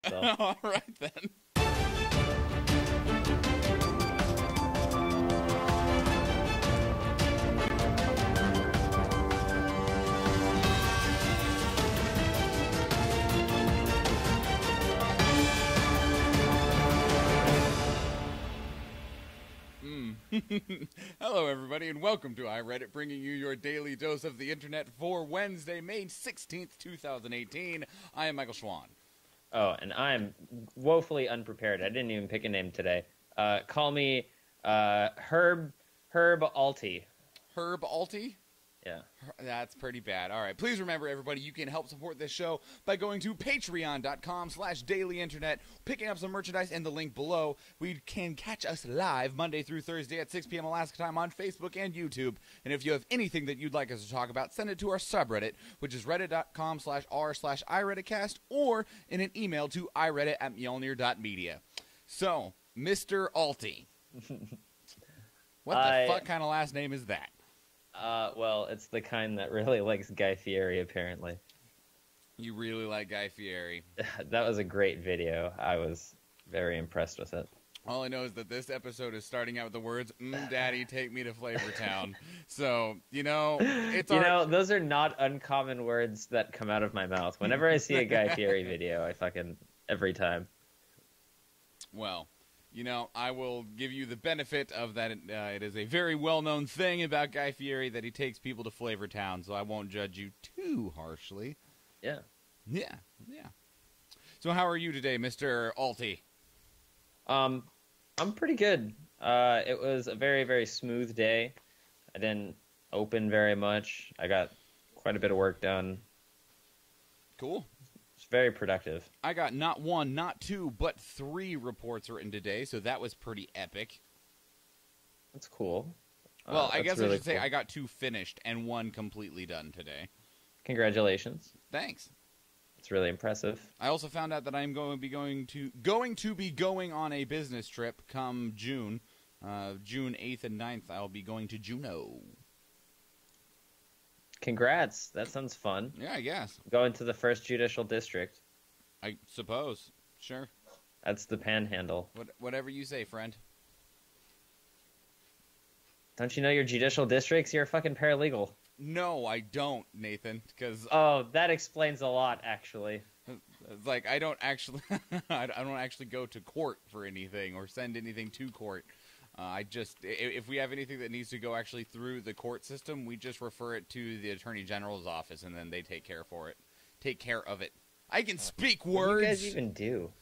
So. All right, then. Hello, everybody, and welcome to iReadit, bringing you your daily dose of the internet for Wednesday, May 16th, 2018. I am Michael Schwahn. Oh, and I'm woefully unprepared. I didn't even pick a name today. Call me Herb Alty. Herb Alty? Yeah. That's pretty bad. All right. Please remember, everybody, you can help support this show by going to patreon.com/dailyinternet, picking up some merchandise in the link below. We can catch us live Monday through Thursday at 6 p.m. Alaska time on Facebook and YouTube. And if you have anything that you'd like us to talk about, send it to our subreddit, which is reddit.com/r/iRedditcast, or in an email to iReddit@mjolnir.media. So, Mr. Alty. What the fuck kind of last name is that? Well, it's the kind that really likes Guy Fieri, apparently. You really like Guy Fieri. That was a great video. I was very impressed with it. All I know is that this episode is starting out with the words, Daddy, take me to Flavortown. So, those are not uncommon words that come out of my mouth. Whenever I see a Guy Fieri video, every time. Well, I will give you the benefit of that. It is a very well-known thing about Guy Fieri that he takes people to Flavortown, so I won't judge you too harshly. Yeah. Yeah. So how are you today, Mr. Alty? I'm pretty good. It was a very, very smooth day. I didn't open very much. I got quite a bit of work done. Cool. It's very productive. I got not one, not two, but 3 reports written today, so that was pretty epic. That's cool. Well, I guess really I should say I got 2 finished and 1 completely done today. Congratulations. Thanks. It's really impressive. I also found out that I'm going to be going on a business trip come June. June 8th and 9th, I'll be going to Juneau. Congrats. That sounds fun. Yeah, I guess. Going to the 1st Judicial District. I suppose. Sure. That's the Panhandle. Whatever you say, friend. Don't you know your judicial districts? You're a fucking paralegal. No, I don't, Nathan. Oh, that explains a lot, actually. Like, I don't actually go to court for anything or send anything to court. If we have anything that needs to go actually through the court system, we just refer it to the Attorney General's office, and then they take care of it. I can speak words! What do you guys even do?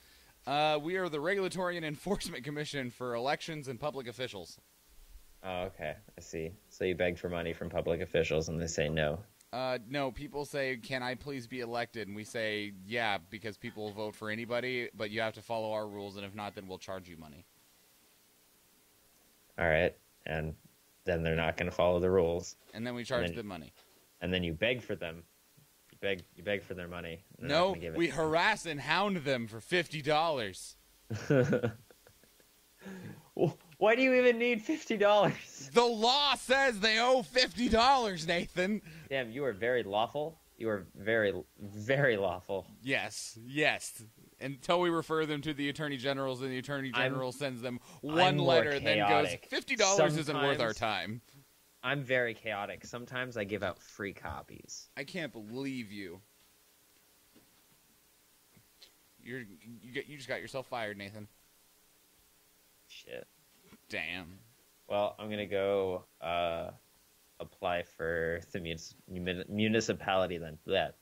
We are the Regulatory and Enforcement Commission for elections and public officials. Oh, okay. I see. So you beg for money from public officials, and they say no. No, people say, can I please be elected? And we say, yeah, because people will vote for anybody, but you have to follow our rules, and if not, then we'll charge you money. All right, and then they're not going to follow the rules. And then we charge them money. And then you beg for them. You beg for their money. No, we harass and hound them for $50. Well, why do you even need $50? The law says they owe $50, Nathan. Damn, you are very lawful. You are very, very lawful. Yes. Until we refer them to the Attorney Generals, and the Attorney General sends them one letter and then goes, $50 isn't worth our time. I'm very chaotic. Sometimes I give out free copies. I can't believe you. You just got yourself fired, Nathan. Shit. Damn. Well, I'm going to go apply for the municipality then. That.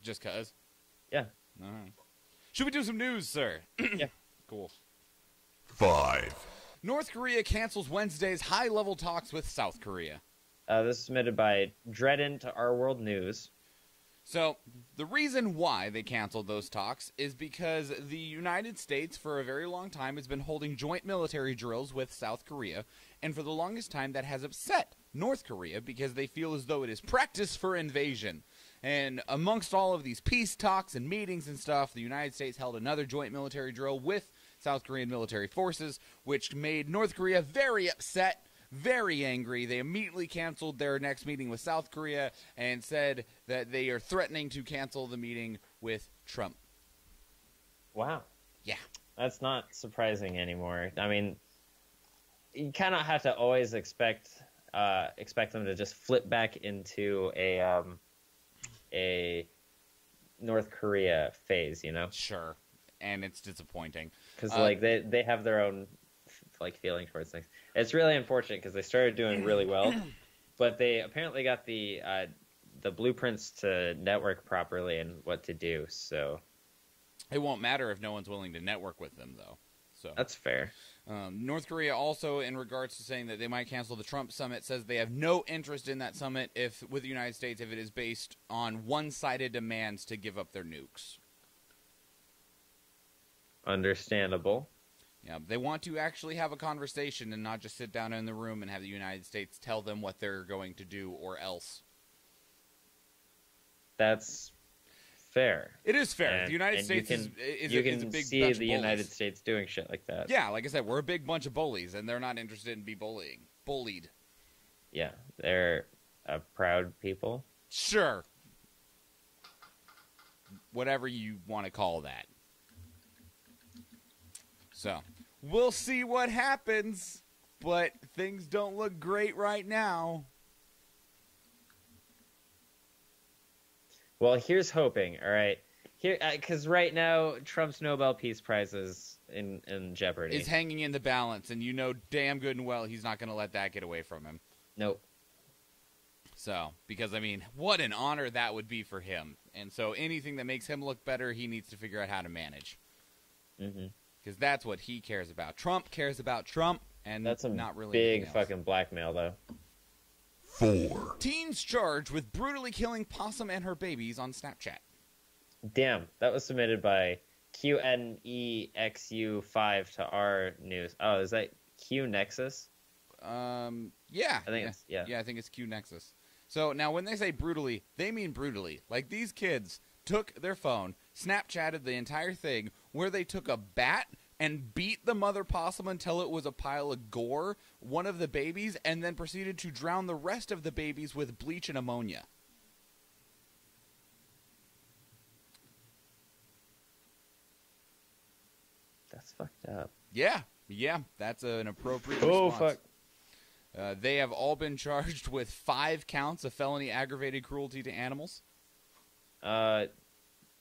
Just cuz? Yeah. All right. Should we do some news, sir? Yeah. Cool. 5. North Korea cancels Wednesday's high-level talks with South Korea. This is submitted by Dredden to Our World News. So, the reason why they canceled those talks is because the United States, for a very long time, has been holding joint military drills with South Korea, and for the longest time that has upset North Korea because they feel as though it is practice for invasion. And amongst all of these peace talks and meetings and stuff, the United States held another joint military drill with South Korean military forces, which made North Korea very upset, very angry. They immediately canceled their next meeting with South Korea and said that they are threatening to cancel the meeting with Trump. Wow. Yeah. That's not surprising anymore. I mean, you kind of have to always expect them to just flip back into a North Korea phase, you know? Sure. And it's disappointing. Because like they have their own like feeling towards things. It's really unfortunate because they started doing really well, but they apparently got the blueprints to network properly and what to do. So it won't matter if no one's willing to network with them, though. So that's fair. North Korea also, in regards to saying that they might cancel the Trump summit, says they have no interest in that summit with the United States if it is based on one-sided demands to give up their nukes. Understandable. Yeah, they want to actually have a conversation and not just sit down in the room and have the United States tell them what they're going to do or else. That's fair. It is fair. And, the United States is a big bunch see of the bullies. United States doing shit like that. Yeah, like I said, we're a big bunch of bullies, and they're not interested in bullied. Yeah, they're a proud people. Sure. Whatever you want to call that. So, we'll see what happens, but things don't look great right now. Well, here's hoping, all right? Here, because right now, Trump's Nobel Peace Prize is in jeopardy. Is hanging in the balance, and you know damn good and well he's not going to let that get away from him. Nope. So, because, I mean, what an honor that would be for him. And so anything that makes him look better, he needs to figure out how to manage. Mm-hmm. Because that's what he cares about. Trump cares about Trump, and that's some not really big fucking blackmail, though. 4. Teens charged with brutally killing possum and her babies on Snapchat. Damn, that was submitted by QNEXU5 to our news. Oh, is that Q Nexus? Yeah. I think it's, yeah. Yeah, I think it's Q Nexus. So now when they say brutally, they mean brutally. Like these kids took their phone, Snapchatted the entire thing, where they took a bat and beat the mother possum until it was a pile of gore, one of the babies, and then proceeded to drown the rest of the babies with bleach and ammonia. That's fucked up. Yeah, that's an appropriate Oh, response. fuck. They have all been charged with 5 counts of felony aggravated cruelty to animals.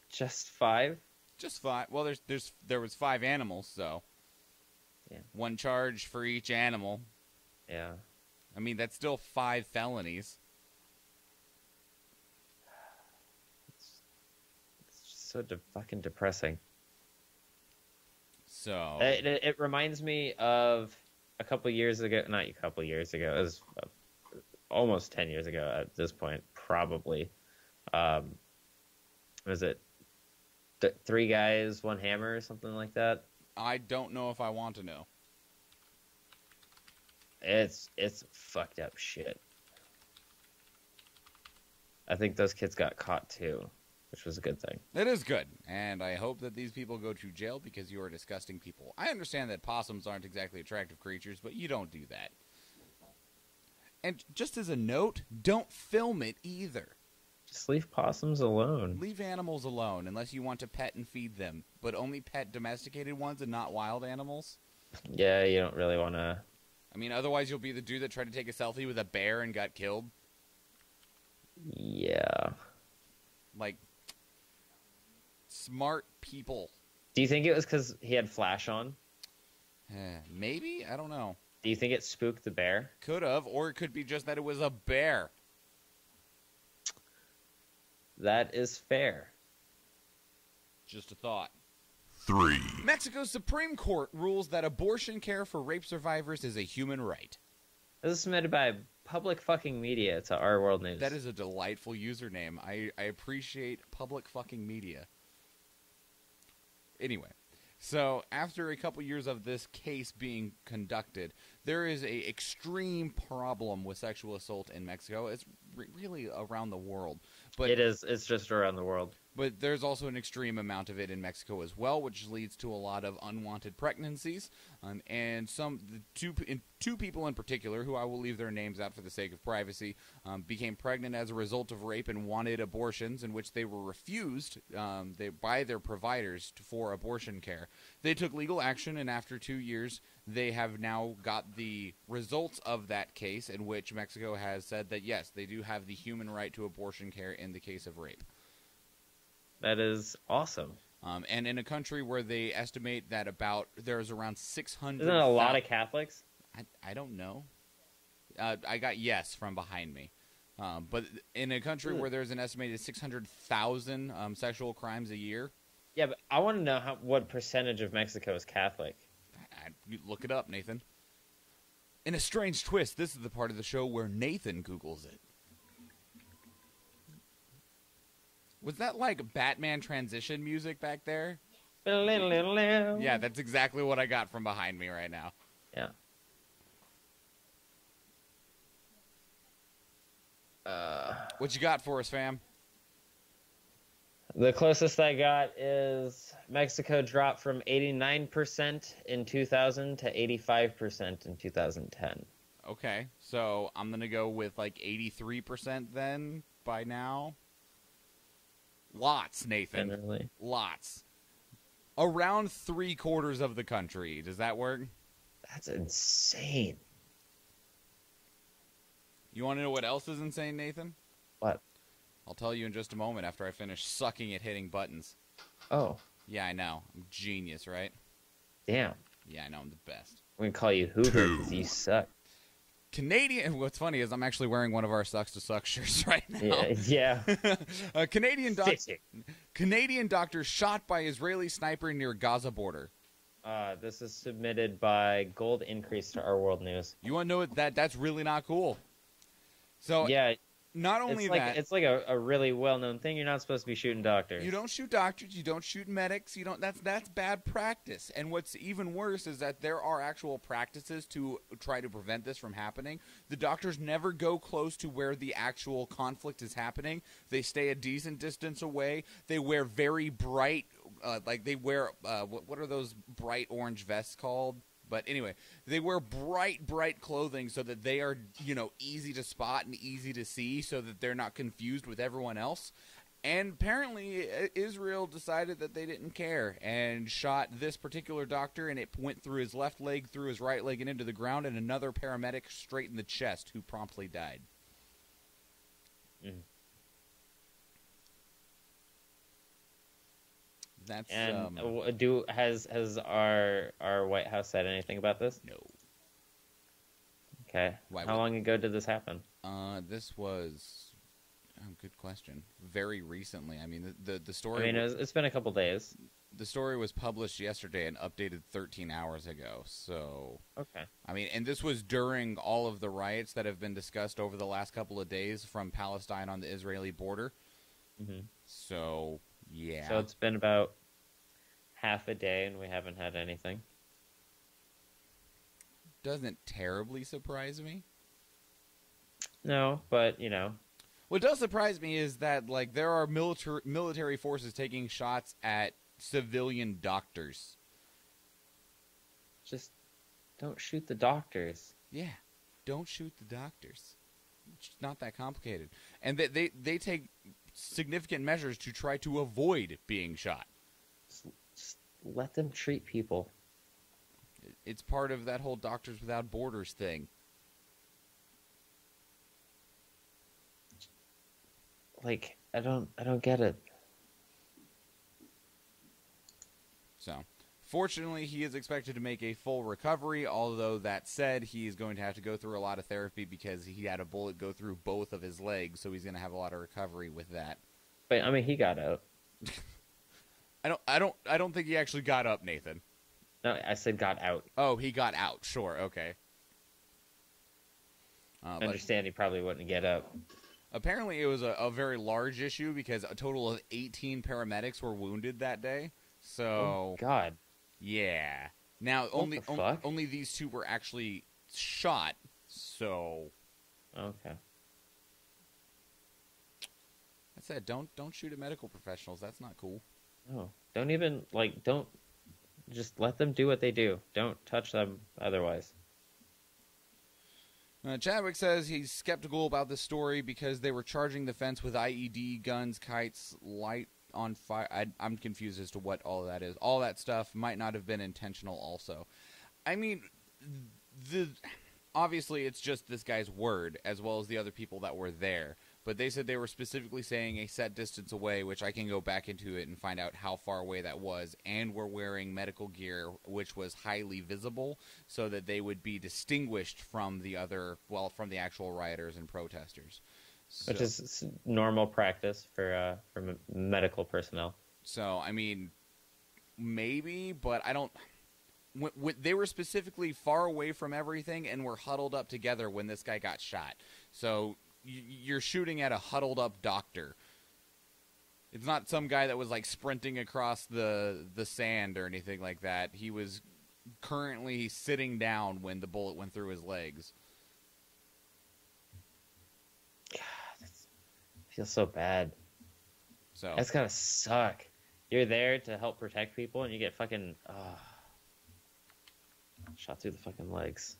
Just 5? Just 5. Well, there was 5 animals, so yeah, 1 charge for each animal. Yeah. I mean, that's still 5 felonies. It's just so fucking depressing. So it reminds me of a couple years ago. Not a couple years ago. It was almost 10 years ago at this point, probably. Was it 3 guys, 1 hammer, or something like that? I don't know if I want to know. It's fucked up shit. I think those kids got caught too, which was a good thing. It is good, and I hope that these people go to jail because you are disgusting people. I understand that possums aren't exactly attractive creatures, but you don't do that. And just as a note, don't film it either. Just leave possums alone. Leave animals alone unless you want to pet and feed them, but only pet domesticated ones and not wild animals. Yeah, you don't really want to. I mean, otherwise you'll be the dude that tried to take a selfie with a bear and got killed. Yeah. Like, smart people. Do you think it was because he had flash on? Maybe? I don't know. Do you think it spooked the bear? Could have, or it could be just that it was a bear. That is fair. Just a thought. 3. Mexico's Supreme Court rules that abortion care for rape survivors is a human right. This is submitted by Public Fucking Media to Our World News. That is a delightful username. I appreciate Public Fucking Media. Anyway, so after a couple years of this case being conducted, there is a extreme problem with sexual assault in Mexico. It's really around the world. But it is. It's just around the world. But there's also an extreme amount of it in Mexico as well, which leads to a lot of unwanted pregnancies. And two people in particular, who I will leave their names out for the sake of privacy, became pregnant as a result of rape and wanted abortions, in which they were refused by their providers for abortion care. They took legal action, and after 2 years, they have now got the results of that case, in which Mexico has said that, yes, they do have the human right to abortion care in the case of rape. That is awesome. And in a country where they estimate that there's around 600... Isn't it a lot of Catholics? I don't know. I got yes from behind me. But in a country where there's an estimated 600,000 sexual crimes a year... Yeah, but I want to know what percentage of Mexico is Catholic. You look it up, Nathan. In a strange twist, this is the part of the show where Nathan Googles it. Was that like Batman transition music back there? Yeah, that's exactly what I got from behind me right now. Yeah. What you got for us, fam? The closest I got is Mexico dropped from 89% in 2000 to 85% in 2010. Okay, so I'm going to go with like 83% then by now. Lots, Nathan. Generally. Lots. Around 3/4 of the country. Does that work? That's insane. You want to know what else is insane, Nathan? What? I'll tell you in just a moment after I finish sucking at hitting buttons. Oh. Yeah, I know. I'm a genius, right? Damn. Yeah, I know. I'm the best. We're going to call you Hoover because you suck. Canadian. What's funny is I'm actually wearing one of our Sucks to Suck shirts right now. Yeah. Canadian doctor shot by Israeli sniper near Gaza border. This is submitted by Gold Increase to Our World News. You want to know that's really not cool. So yeah. Not only that, it's like a really well-known thing. You're not supposed to be shooting doctors. You don't shoot doctors. You don't shoot medics. You don't. That's bad practice. And what's even worse is that there are actual practices to try to prevent this from happening. The doctors never go close to where the actual conflict is happening. They stay a decent distance away. They wear very bright, they wear what are those bright orange vests called? But anyway, they wear bright clothing so that they are, easy to spot and easy to see so that they're not confused with everyone else. And apparently Israel decided that they didn't care and shot this particular doctor, and it went through his left leg, through his right leg, and into the ground, and another paramedic straight in the chest who promptly died. Mm. That's has our White House said anything about this? No. Okay. How long ago did this happen? This was good question. Very recently. I mean, the story. I mean, it's been a couple days. The story was published yesterday and updated 13 hours ago. So. Okay. I mean, and this was during all of the riots that have been discussed over the last couple of days from Palestine on the Israeli border. Mm-hmm. So. Yeah. So it's been about half a day and we haven't had anything. Doesn't terribly surprise me. No, but, What does surprise me is that, there are military forces taking shots at civilian doctors. Just don't shoot the doctors. Yeah, don't shoot the doctors. It's not that complicated. And they take significant measures to try to avoid being shot. Just let them treat people. It's part of that whole Doctors Without Borders thing. I don't get it. So, fortunately, he is expected to make a full recovery, although that said, he is going to have to go through a lot of therapy because he had a bullet go through both of his legs, so he's going to have a lot of recovery with that. But I mean, he got out. I don't think he actually got up, Nathan. No, I said got out. Oh, he got out. Sure, okay. I understand he probably wouldn't get up. Apparently, it was a very large issue because a total of 18 paramedics were wounded that day. So, oh, God. Yeah. Now, only these two were actually shot, so... Okay. said, don't shoot at medical professionals. That's not cool. No, don't just let them do what they do. Don't touch them otherwise. Chadwick says he's skeptical about this story because they were charging the fence with IED, guns, kites, light on fire. I'm confused as to what all of that is. All that stuff might not have been intentional also. I mean, obviously it's just this guy's word as well as the other people that were there. But they said they were specifically saying a set distance away, which I can go back into it and find out how far away that was, and were wearing medical gear, which was highly visible, so that they would be distinguished from the actual rioters and protesters. Which is normal practice for medical personnel. So, I mean, maybe, but I don't... They were specifically far away from everything and were huddled up together when this guy got shot. So... You're shooting at a huddled up doctor. It's not some guy that was like sprinting across the sand or anything like that. He was currently sitting down when the bullet went through his legs. God, that feels so bad. So that's gotta suck. You're there to help protect people and you get fucking shot through the fucking legs.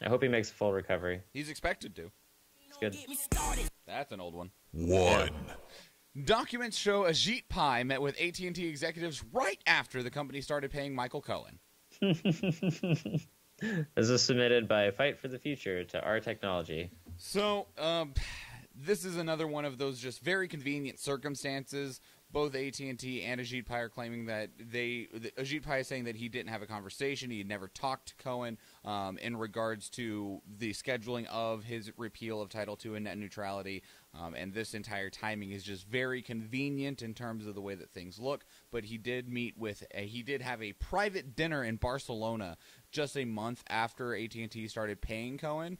I hope he makes a full recovery. He's expected to. It's good. That's an old one. One. Documents show Ajit Pai met with AT&T executives right after the company started paying Michael Cohen. This is submitted by Fight for the Future to Our Technology. So, this is another one of those just very convenient circumstances. Both AT&T and Ajit Pai are claiming that Ajit Pai is saying that he didn't have a conversation. He had never talked to Cohen in regards to the scheduling of his repeal of Title II and net neutrality. And this entire timing is just very convenient in terms of the way that things look. But he did he did have a private dinner in Barcelona just a month after AT&T started paying Cohen.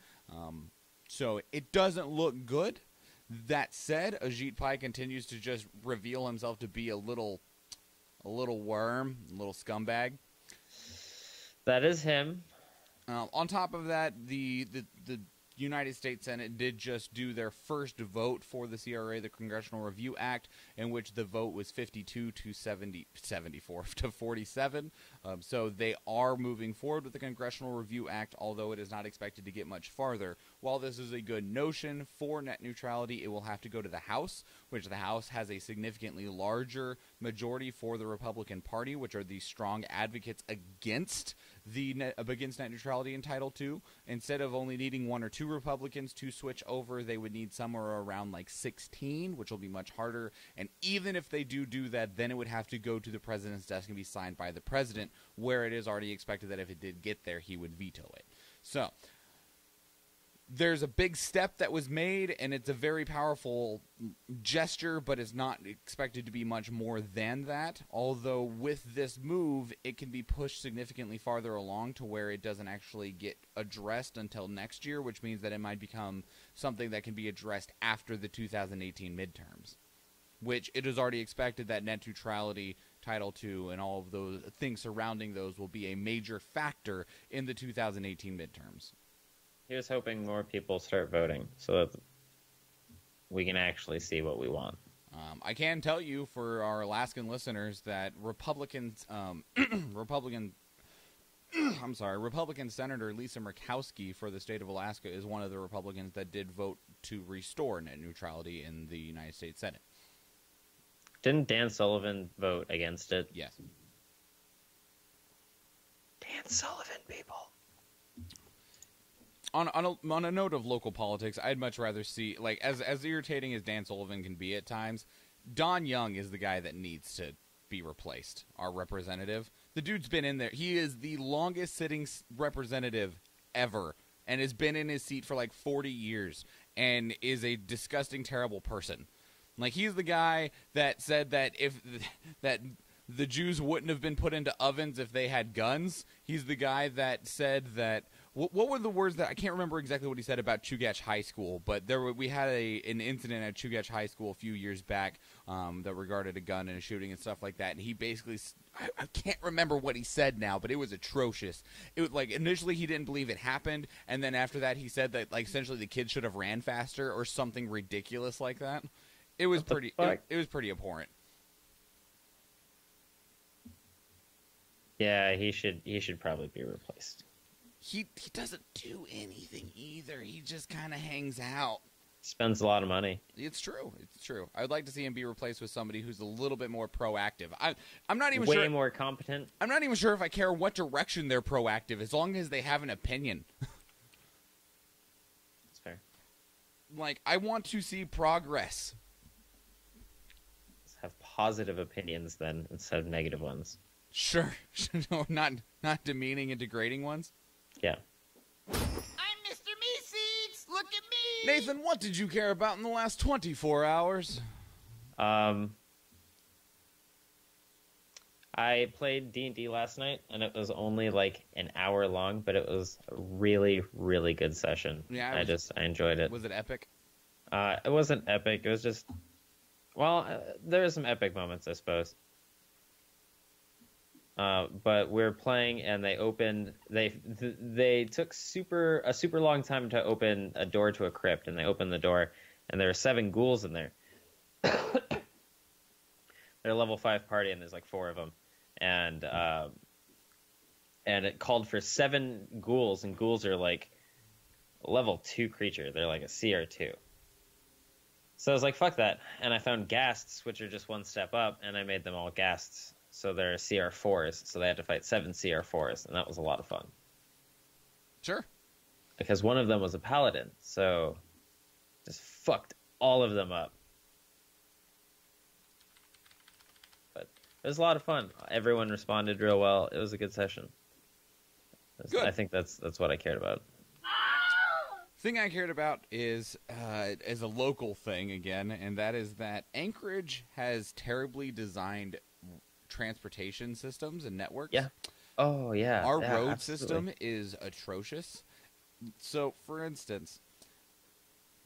So it doesn't look good. That said, Ajit Pai continues to just reveal himself to be a little worm, a little scumbag. That is him. On top of that, the United States Senate did just do their first vote for the CRA, the Congressional Review Act, in which the vote was 52 to 74 to 47. So they are moving forward with the Congressional Review Act, although it is not expected to get much farther. While this is a good notion for net neutrality, it will have to go to the House, which the House has a significantly larger majority for the Republican Party, which are the strong advocates against net neutrality in Title II. Instead of only needing one or two Republicans to switch over, they would need somewhere around like 16, which will be much harder. And even if they do that, then it would have to go to the president's desk and be signed by the president, where it is already expected that if it did get there, he would veto it. So there's a big step that was made, and it's a very powerful gesture, but it's not expected to be much more than that. Although with this move, it can be pushed significantly farther along to where it doesn't actually get addressed until next year, which means that it might become something that can be addressed after the 2018 midterms, which it is already expected that net neutrality, Title II, and all of those things surrounding those will be a major factor in the 2018 midterms. Here's hoping more people start voting so that we can actually see what we want. I can tell you for our Alaskan listeners that Republican Senator Lisa Murkowski for the state of Alaska is one of the Republicans that did vote to restore net neutrality in the United States Senate. Didn't Dan Sullivan vote against it? Yes. Dan Sullivan, people. On a note of local politics, I'd much rather see, like, as irritating as Dan Sullivan can be at times, Don Young is the guy that needs to be replaced, our representative. The dude's been in there. He is the longest sitting representative ever and has been in his seat for like 40 years and is a disgusting, terrible person. Like, he's the guy that said that that the Jews wouldn't have been put into ovens if they had guns. He's the guy that said that What were the words that I can't remember exactly what he said about Chugach High School, but we had an incident at Chugach High School a few years back that regarded a gun and a shooting and stuff like that. And he basically, I can't remember what he said now, but it was atrocious. It was like initially he didn't believe it happened, and then after that he said that like essentially the kids should have ran faster or something ridiculous like that. It was pretty. It was pretty abhorrent. Yeah, he should probably be replaced. He doesn't do anything either. He just kind of hangs out. Spends a lot of money. It's true. It's true. I would like to see him be replaced with somebody who's a little bit more proactive. I'm not even way more competent. I'm not even sure if I care what direction they're proactive, as long as they have an opinion. That's fair. Like, I want to see progress. Let's have positive opinions then instead of negative ones. Sure. No, not demeaning and degrading ones. Yeah. I'm Mr. Meeseeks! Look at me! Nathan, what did you care about in the last 24 hours? I played D&D last night, and it was only like an hour long, but it was a really, really good session. Yeah, I enjoyed it. Was it epic? It wasn't epic. It was just, well, there were some epic moments, I suppose. But we're playing, and they took a super long time to open a door to a crypt, and they opened the door, and there are 7 ghouls in there. They're a level 5 party, and there's like 4 of them, and it called for 7 ghouls, and ghouls are like a level 2 creature. They're like a CR2. So I was like, fuck that, and I found ghasts, which are just one step up, and I made them all ghasts. So they're CR4s, so they had to fight 7 CR4s, and that was a lot of fun. Sure. Because one of them was a paladin, so just fucked all of them up. But it was a lot of fun. Everyone responded real well. It was a good session. Good. I think that's what I cared about. Thing I cared about is a local thing again, and that is that Anchorage has terribly designed transportation systems and networks. Yeah. Oh, yeah. Our yeah, road absolutely. system is atrocious. So, for instance,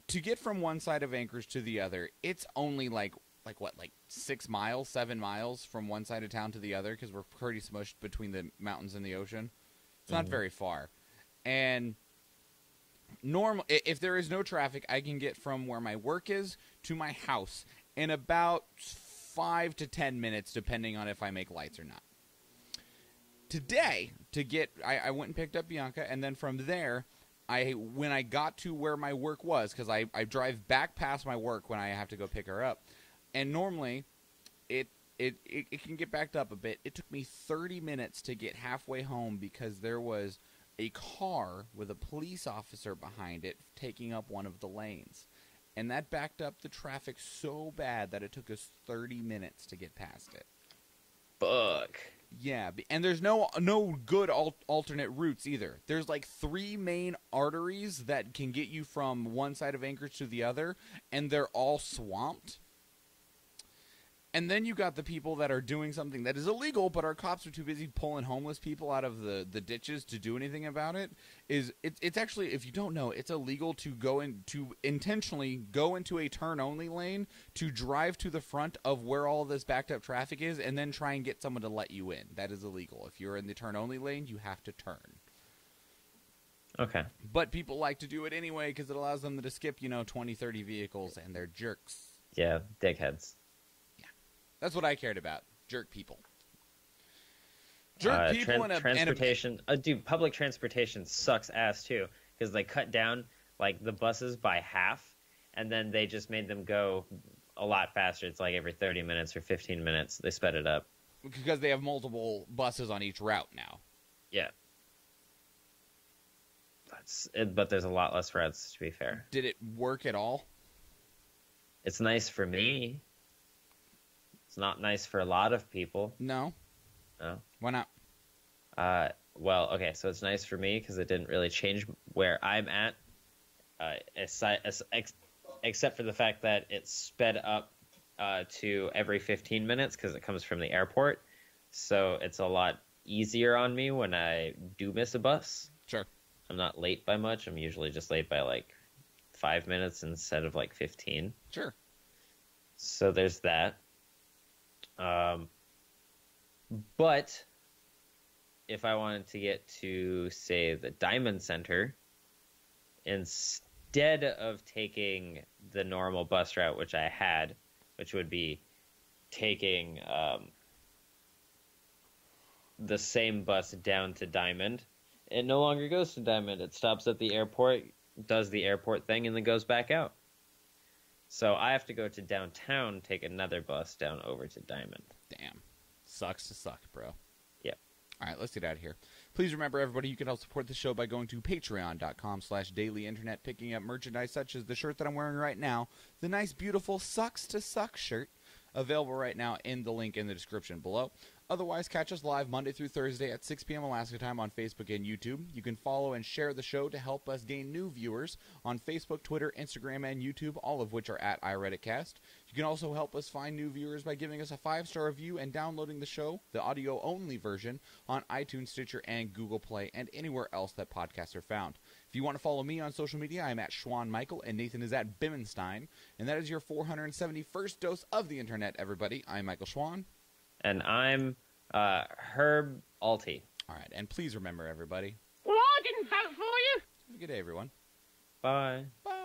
to get from one side of Anchorage to the other, it's only like 6 miles, 7 miles from one side of town to the other, because we're pretty smushed between the mountains and the ocean. It's not very far. And if there is no traffic, I can get from where my work is to my house in about 5 to 10 minutes, depending on if I make lights or not. Today, I went and picked up Bianca, and then from there, when I got to where my work was, because I drive back past my work when I have to go pick her up, and normally it can get backed up a bit. It took me 30 minutes to get halfway home because there was a car with a police officer behind it taking up one of the lanes. And that backed up the traffic so bad that it took us 30 minutes to get past it. Fuck. Yeah, and there's no good alternate routes either. There's like 3 main arteries that can get you from one side of Anchorage to the other, and they're all swamped. And then you got the people that are doing something that is illegal, but our cops are too busy pulling homeless people out of the ditches to do anything about it. It's actually, if you don't know, it's illegal to intentionally go into a turn-only lane to drive to the front of where all this backed-up traffic is and then try and get someone to let you in. That is illegal. If you're in the turn-only lane, you have to turn. Okay. But people like to do it anyway because it allows them to skip, 20, 30 vehicles, and they're jerks. Yeah, dickheads. That's what I cared about. Jerk people. Jerk people transportation. Dude, public transportation sucks ass too because they cut down like the buses by half, and then they just made them go a lot faster. It's like every 30 minutes or 15 minutes they sped it up because they have multiple buses on each route now. Yeah. But there's a lot less routes, to be fair. Did it work at all? It's nice for me. It's not nice for a lot of people. No. No. Why not? Well, okay, so it's nice for me because it didn't really change where I'm at, except for the fact that it's sped up to every 15 minutes because it comes from the airport. So it's a lot easier on me when I do miss a bus. Sure. I'm not late by much. I'm usually just late by like 5 minutes instead of like 15. Sure. So there's that. But if I wanted to get to, say, the Diamond Center, instead of taking the normal bus route, which I had, which would be taking the same bus down to Diamond, it no longer goes to Diamond. It stops at the airport, does the airport thing, and then goes back out. So I have to go to downtown, take another bus down over to Diamond. Damn. Sucks to suck, bro. Yep. All right, let's get out of here. Please remember, everybody, you can help support the show by going to patreon.com/dailyinternet, picking up merchandise such as the shirt that I'm wearing right now, the nice, beautiful Sucks to Suck shirt, available right now in the link in the description below. Otherwise, catch us live Monday through Thursday at 6 p.m. Alaska time on Facebook and YouTube. You can follow and share the show to help us gain new viewers on Facebook, Twitter, Instagram, and YouTube, all of which are at iReaditCast. You can also help us find new viewers by giving us a 5-star review and downloading the show, the audio-only version, on iTunes, Stitcher, and Google Play, and anywhere else that podcasts are found. If you want to follow me on social media, I'm at Schwahn Michael, and Nathan is at Bimmenstein. And that is your 471st dose of the internet, everybody. I'm Michael Schwahn. And I'm Herb Alty. All right, and please remember, everybody. Well, I didn't vote for you. Have a good day, everyone. Bye. Bye.